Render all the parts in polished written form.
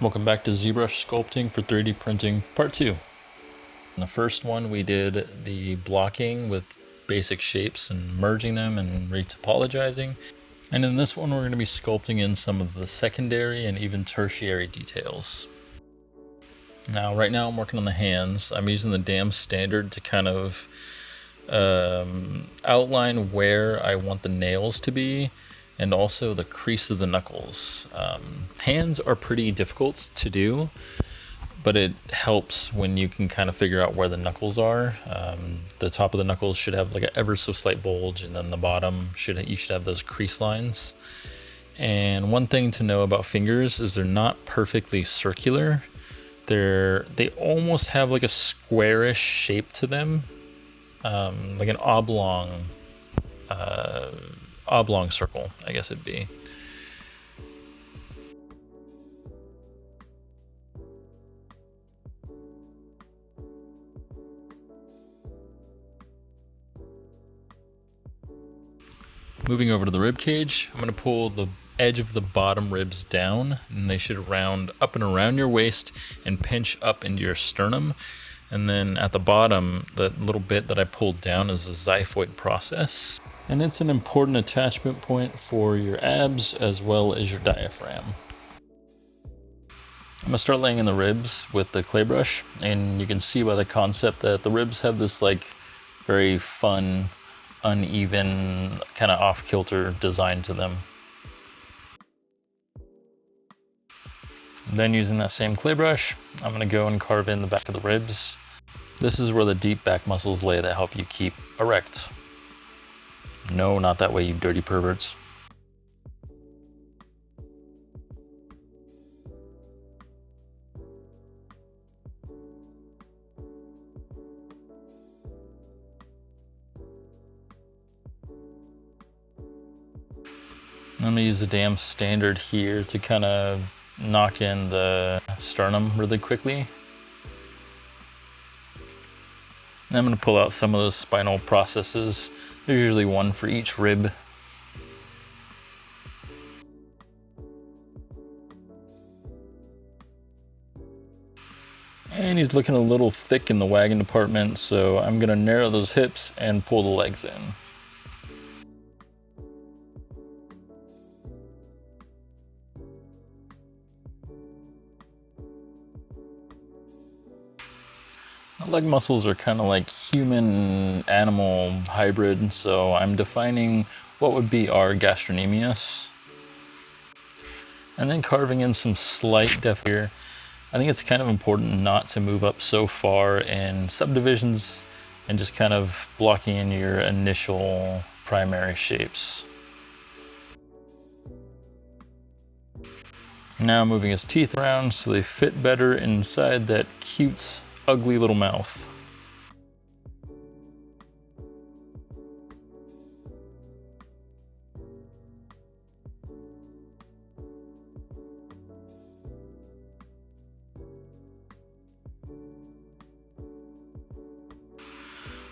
Welcome back to ZBrush Sculpting for 3D Printing Part 2. In the first one we did the blocking with basic shapes and merging them and retopologizing. And in this one we're going to be sculpting in some of the secondary and even tertiary details. Now right now I'm working on the hands. I'm using the damn standard to kind of outline where I want the nails to be and also the crease of the knuckles. Hands are pretty difficult to do, but it helps when you can kind of figure out where the knuckles are. The top of the knuckles should have like an ever so slight bulge, and then the bottom you should have those crease lines. And one thing to know about fingers is they're not perfectly circular. They almost have like a squarish shape to them, like an oblong circle, I guess it'd be. Moving over to the rib cage, I'm going to pull the edge of the bottom ribs down, and they should round up and around your waist and pinch up into your sternum. And then at the bottom, the little bit that I pulled down is the xiphoid process. And it's an important attachment point for your abs as well as your diaphragm. I'm gonna start laying in the ribs with the clay brush, and you can see by the concept that the ribs have this like very fun, uneven, kind of off-kilter design to them. Then using that same clay brush, I'm gonna go and carve in the back of the ribs. This is where the deep back muscles lay that help you keep erect. No, not that way, you dirty perverts. I'm gonna use the damn standard here to kind of knock in the sternum really quickly. And I'm gonna pull out some of those spinal processes. There's usually one for each rib. And he's looking a little thick in the wagon department, so I'm gonna narrow those hips and pull the legs in. Leg muscles are kind of like human-animal hybrid, so I'm defining what would be our gastrocnemius. And then carving in some slight depth here. I think it's kind of important not to move up so far in subdivisions and just kind of blocking in your initial primary shapes. Now moving his teeth around so they fit better inside that cute, ugly little mouth.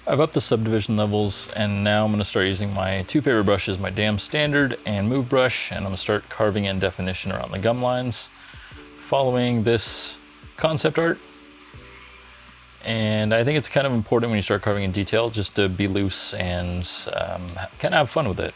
I've upped the subdivision levels, and now I'm going to start using my two favorite brushes, my damn standard and move brush, and I'm going to start carving in definition around the gum lines, following this concept art. And I think it's kind of important when you start carving in detail just to be loose and kind of have fun with it.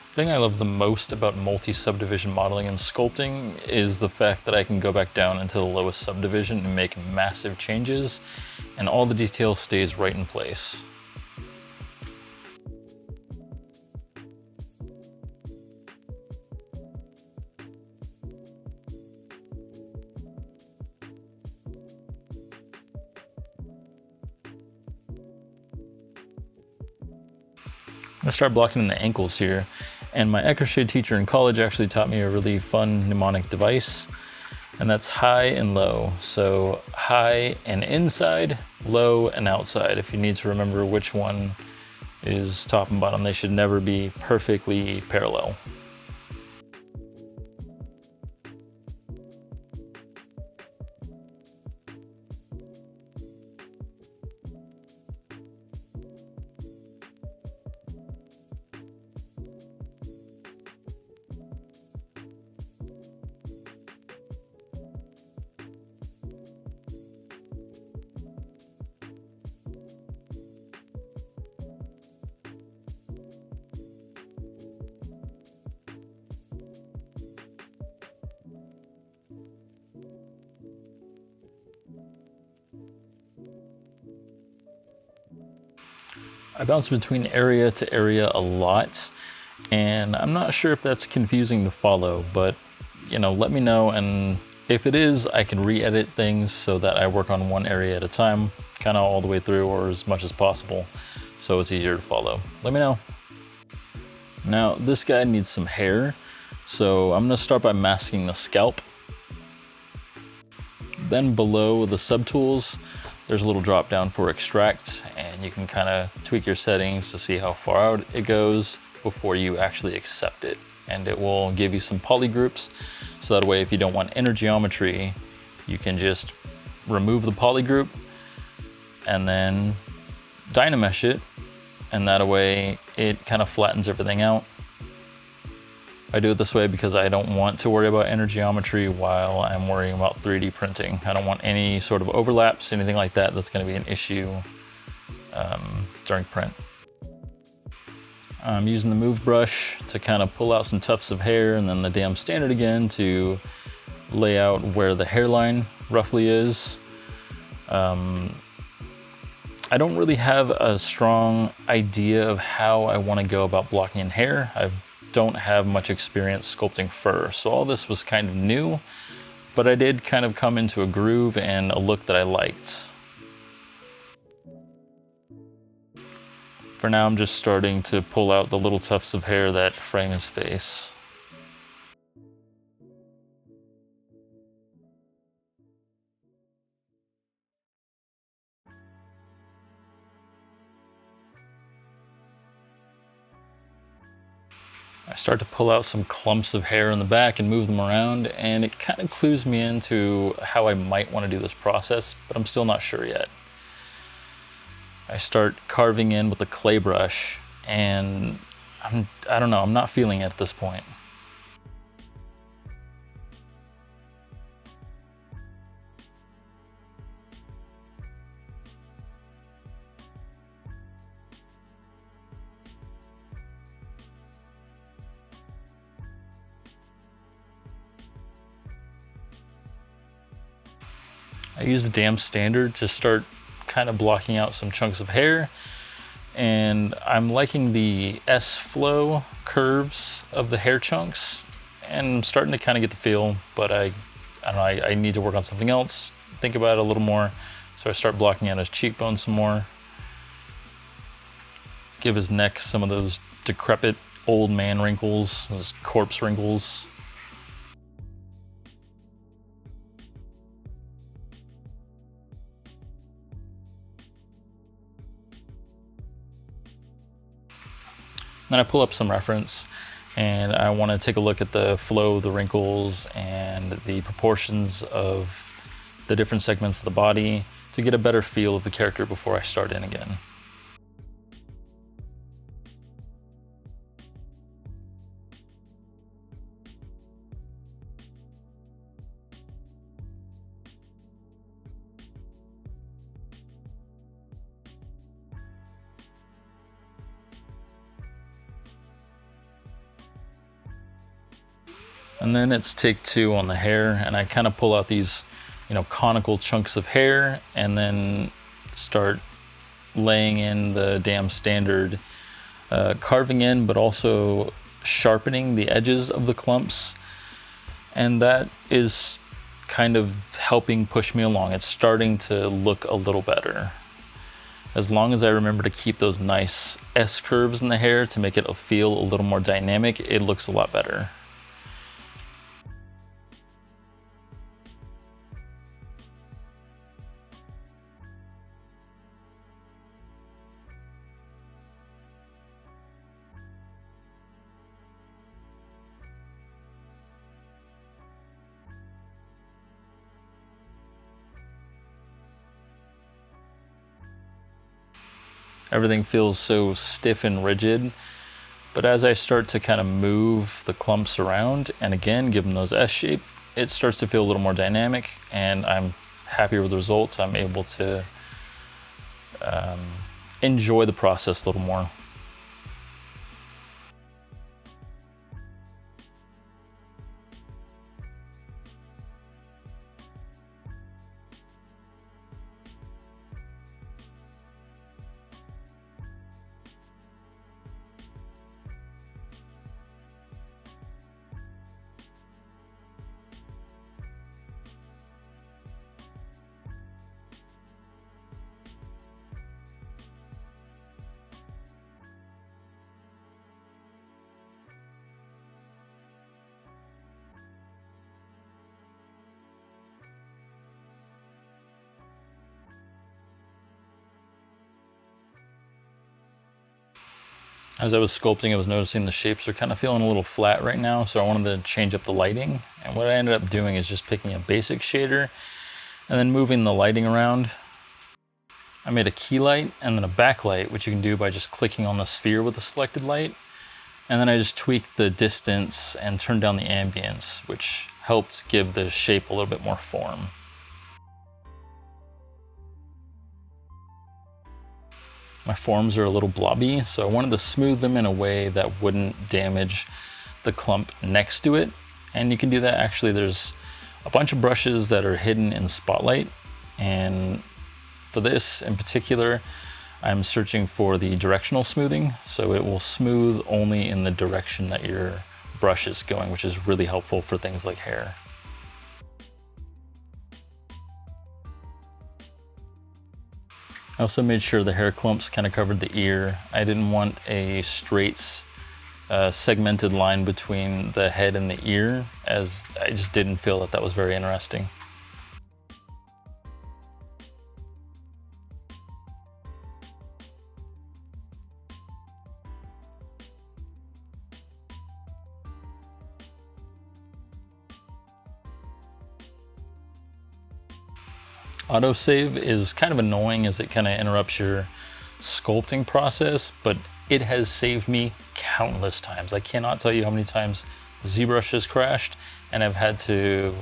The thing I love the most about multi-subdivision modeling and sculpting is the fact that I can go back down into the lowest subdivision and make massive changes, and all the detail stays right in place. gonna start blocking in the ankles here. And my crochet teacher in college actually taught me a really fun mnemonic device, and that's high and low. So high and inside, low and outside. If you need to remember which one is top and bottom, they should never be perfectly parallel. I bounce between area to area a lot, and I'm not sure if that's confusing to follow, but you know, let me know, and if it is, I can re-edit things so that I work on one area at a time, kind of all the way through or as much as possible, so it's easier to follow. Let me know. Now, this guy needs some hair, so I'm gonna start by masking the scalp. Then below the subtools, there's a little drop down for extract, and you can kind of tweak your settings to see how far out it goes before you actually accept it. And it will give you some poly groups, so that way if you don't want inner geometry, you can just remove the poly group and then dynamesh it, and that way it kind of flattens everything out. I do it this way because I don't want to worry about inner geometry while I'm worrying about 3D printing. I don't want any sort of overlaps, anything like that that's going to be an issue during print. I'm using the move brush to kind of pull out some tufts of hair, and then the damn standard again to lay out where the hairline roughly is. I don't really have a strong idea of how I want to go about blocking in hair. I don't have much experience sculpting fur, so all this was kind of new, but I did kind of come into a groove and a look that I liked. For now, I'm just starting to pull out the little tufts of hair that frame his face. I start to pull out some clumps of hair in the back and move them around, and it kind of clues me into how I might want to do this process, but I'm still not sure yet. I start carving in with a clay brush, and I don't know, I'm not feeling it at this point. I use the damn standard to start kind of blocking out some chunks of hair, and I'm liking the S-flow curves of the hair chunks, and I'm starting to kind of get the feel, but I don't know, I need to work on something else, think about it a little more, so I start blocking out his cheekbones some more, give his neck some of those decrepit old man wrinkles, those corpse wrinkles. Then I pull up some reference, and I want to take a look at the flow, the wrinkles, and the proportions of the different segments of the body to get a better feel of the character before I start in again. And then it's take two on the hair, and I kind of pull out these, conical chunks of hair, and then start laying in the damn standard, carving in, but also sharpening the edges of the clumps. And that is kind of helping push me along. It's starting to look a little better. As long as I remember to keep those nice S curves in the hair to make it feel a little more dynamic, it looks a lot better. Everything feels so stiff and rigid, but as I start to kind of move the clumps around and again give them those S shape, it starts to feel a little more dynamic, and I'm happy with the results. I'm able to enjoy the process a little more. As I was sculpting, I was noticing the shapes are kind of feeling a little flat right now, so I wanted to change up the lighting. And what I ended up doing is just picking a basic shader and then moving the lighting around. I made a key light and then a backlight, which you can do by just clicking on the sphere with the selected light. And then I just tweaked the distance and turned down the ambience, which helped give the shape a little bit more form. My forms are a little blobby, so I wanted to smooth them in a way that wouldn't damage the clump next to it. And you can do that. Actually, there's a bunch of brushes that are hidden in Spotlight, and for this in particular, I'm searching for the directional smoothing, so it will smooth only in the direction that your brush is going, which is really helpful for things like hair. I also made sure the hair clumps kind of covered the ear. I didn't want a straight segmented line between the head and the ear, as I just didn't feel that that was very interesting. Autosave is kind of annoying as it kind of interrupts your sculpting process, but it has saved me countless times. I cannot tell you how many times ZBrush has crashed and I've had to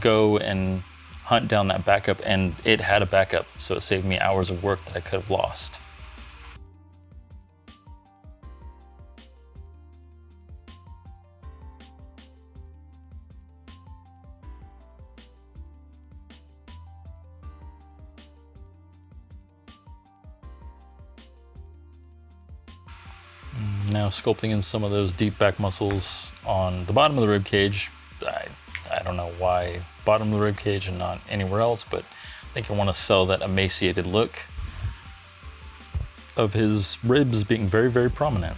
go and hunt down that backup, and it had a backup, so it saved me hours of work that I could have lost. Now sculpting in some of those deep back muscles on the bottom of the rib cage. I don't know why bottom of the rib cage and not anywhere else, but I think I want to sell that emaciated look of his ribs being very, very prominent.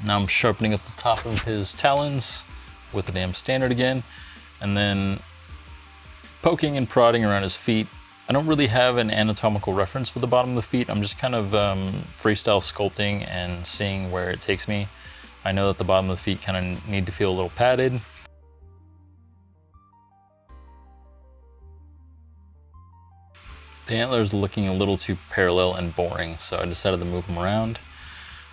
Now I'm sharpening up the top of his talons with the damn standard again, and then poking and prodding around his feet. I don't really have an anatomical reference for the bottom of the feet. I'm just kind of freestyle sculpting and seeing where it takes me. I know that the bottom of the feet kind of need to feel a little padded. The antlers looking a little too parallel and boring, so I decided to move them around.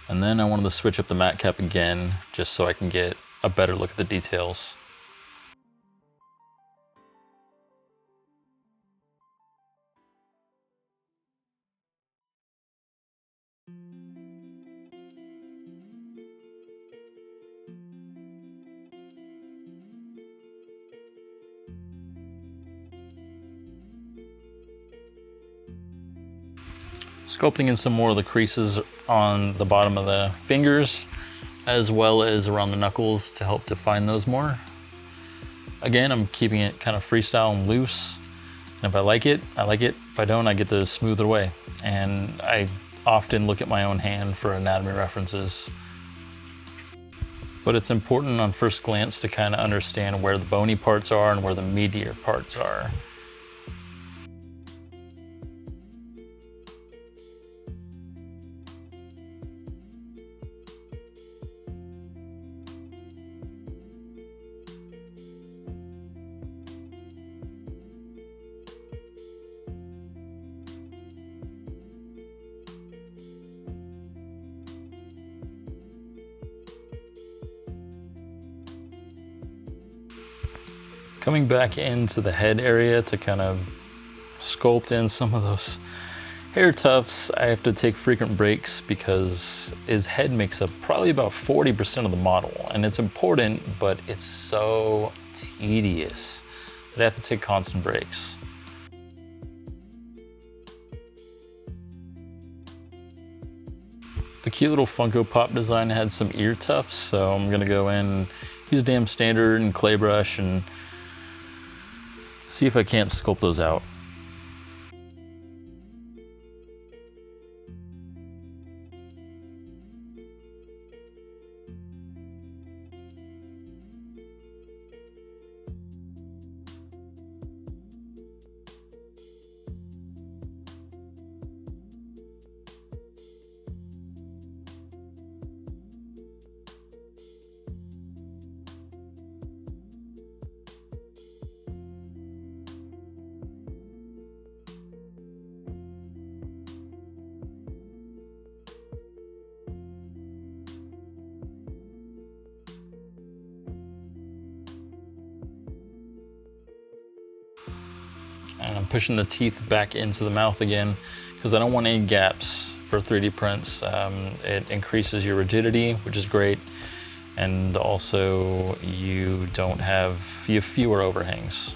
And then I wanted to switch up the mat cap again, just so I can get a better look at the details. Sculpting in some more of the creases on the bottom of the fingers, as well as around the knuckles to help define those more. Again, I'm keeping it kind of freestyle and loose. And if I like it, I like it. If I don't, I get to smooth it away. And I often look at my own hand for anatomy references. But it's important on first glance to kind of understand where the bony parts are and where the meatier parts are. Coming back into the head area to kind of sculpt in some of those hair tufts, I have to take frequent breaks because his head makes up probably about 40% of the model. And it's important, but it's so tedious that I have to take constant breaks. The cute little Funko Pop design had some ear tufts, so I'm gonna go in and use damn standard and clay brush and see if I can't sculpt those out. And I'm pushing the teeth back into the mouth again because I don't want any gaps for 3D prints. It increases your rigidity, which is great. And also you have fewer overhangs.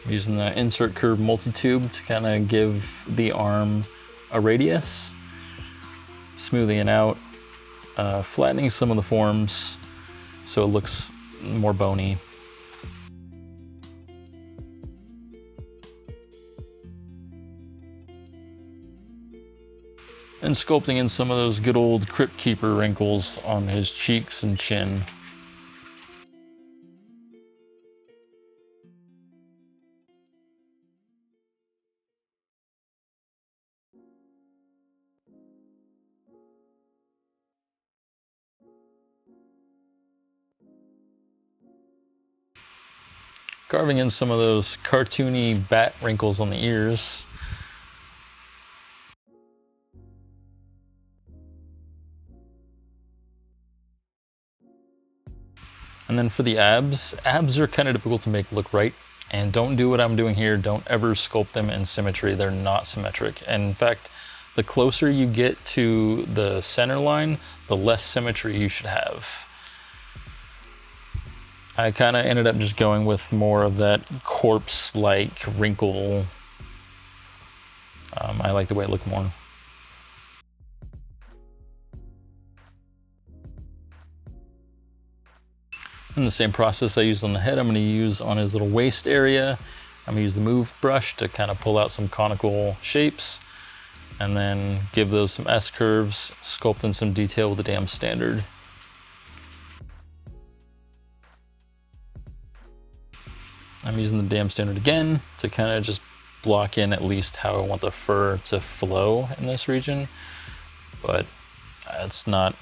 I'm using the insert curve multi-tube to kind of give the arm a radius, smoothing it out, flattening some of the forms so it looks more bony. And sculpting in some of those good old Crypt Keeper wrinkles on his cheeks and chin. Carving in some of those cartoony bat wrinkles on the ears. And then for the abs are kind of difficult to make look right. And don't do what I'm doing here. Don't ever sculpt them in symmetry. They're not symmetric. And in fact, the closer you get to the center line, the less symmetry you should have. I kind of ended up just going with more of that corpse-like wrinkle. I like the way it looked more. And the same process I used on the head, I'm going to use on his little waist area. I'm going to use the move brush to kind of pull out some conical shapes and then give those some S-curves, sculpt in some detail with the damn standard. I'm using the dam standard again to kind of just block in at least how I want the fur to flow in this region, but it's not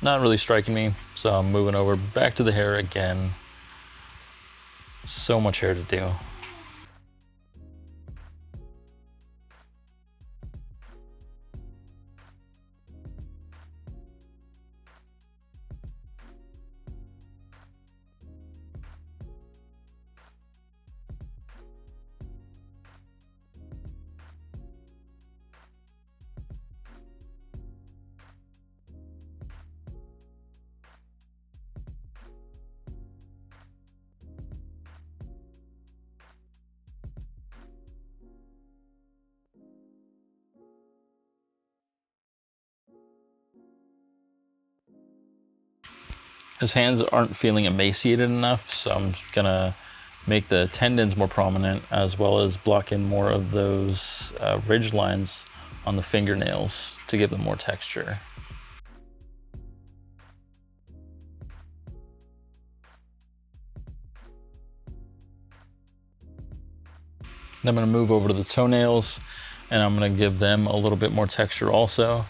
really striking me, so I'm moving over back to the hair again. So much hair to do. His hands aren't feeling emaciated enough, so I'm gonna make the tendons more prominent, as well as block in more of those ridge lines on the fingernails to give them more texture. Then I'm gonna move over to the toenails, and I'm gonna give them a little bit more texture also.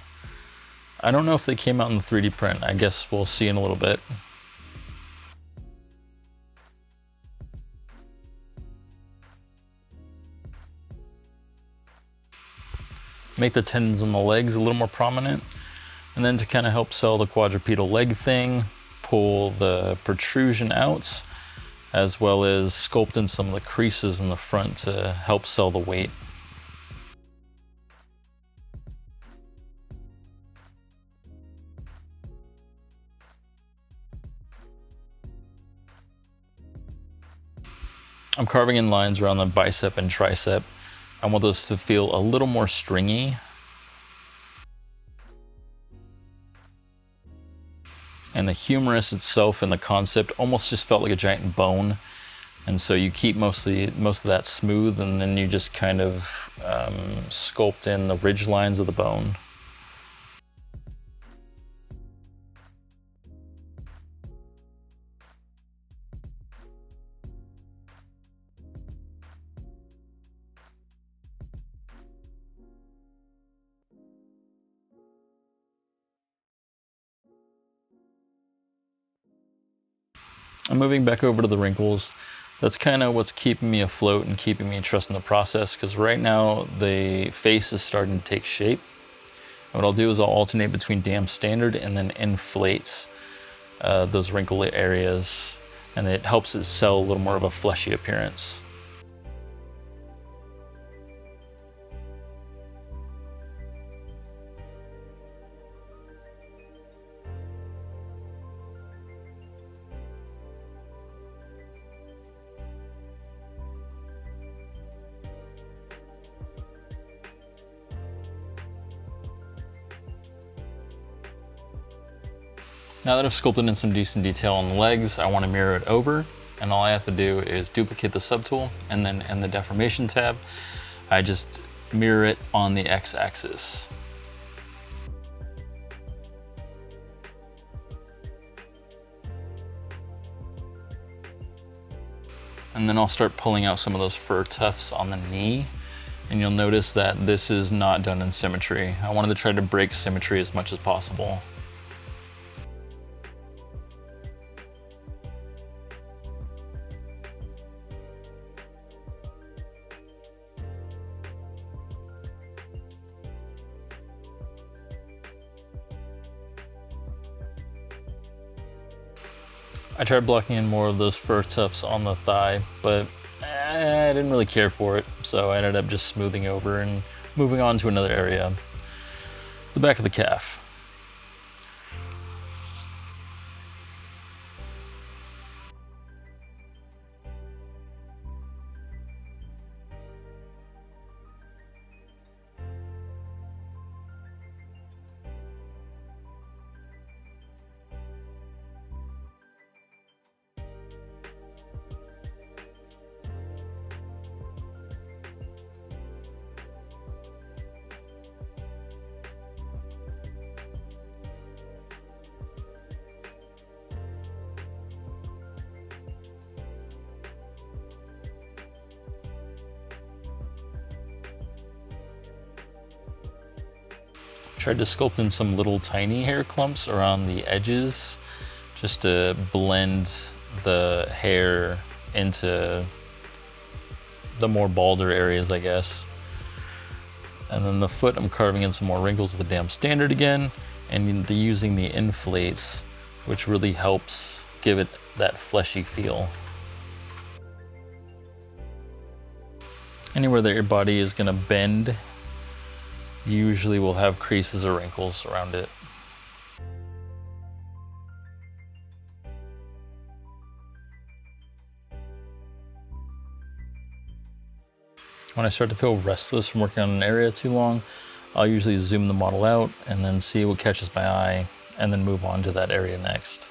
I don't know if they came out in the 3D print. I guess we'll see in a little bit. Make the tendons on the legs a little more prominent. And then to kind of help sell the quadrupedal leg thing, pull the protrusion out, as well as sculpt in some of the creases in the front to help sell the weight. I'm carving in lines around the bicep and tricep. I want those to feel a little more stringy. And the humerus itself and the concept almost just felt like a giant bone. And so you keep most of that smooth, and then you just kind of sculpt in the ridge lines of the bone. I'm moving back over to the wrinkles. That's kind of what's keeping me afloat and keeping me trusting the process, because right now the face is starting to take shape. And what I'll do is I'll alternate between dam standard and then inflate those wrinkle areas, and it helps it sell a little more of a fleshy appearance. Now that I've sculpted in some decent detail on the legs, I want to mirror it over, and all I have to do is duplicate the subtool, and then in the deformation tab, I just mirror it on the x-axis. And then I'll start pulling out some of those fur tufts on the knee, and you'll notice that this is not done in symmetry. I wanted to try to break symmetry as much as possible. I tried blocking in more of those fur tufts on the thigh, but I didn't really care for it, so I ended up just smoothing over and moving on to another area, the back of the calf. Tried to sculpt in some little tiny hair clumps around the edges just to blend the hair into the more balder areas, I guess. And then the foot, I'm carving in some more wrinkles with the damn standard again, and using the inflates, which really helps give it that fleshy feel. Anywhere that your body is gonna bend usually will have creases or wrinkles around it. When I start to feel restless from working on an area too long, I'll usually zoom the model out and then see what catches my eye and then move on to that area next.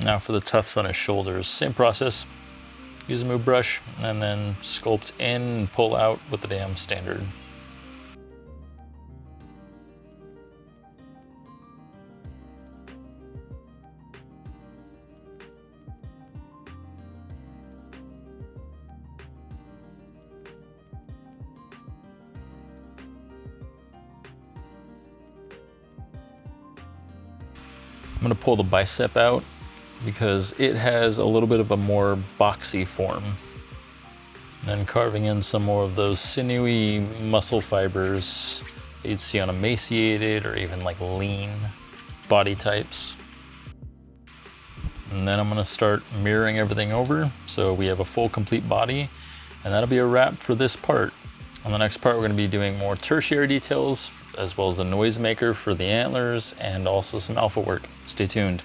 Now for the tufts on his shoulders, same process. Use a move brush and then sculpt in and pull out with the damn standard. I'm gonna pull the bicep out because it has a little bit of a more boxy form. And then carving in some more of those sinewy muscle fibers you'd see on emaciated or even like lean body types. And then I'm gonna start mirroring everything over so we have a full complete body, and that'll be a wrap for this part. On the next part, we're gonna be doing more tertiary details as well as a noisemaker for the antlers and also some alpha work. Stay tuned.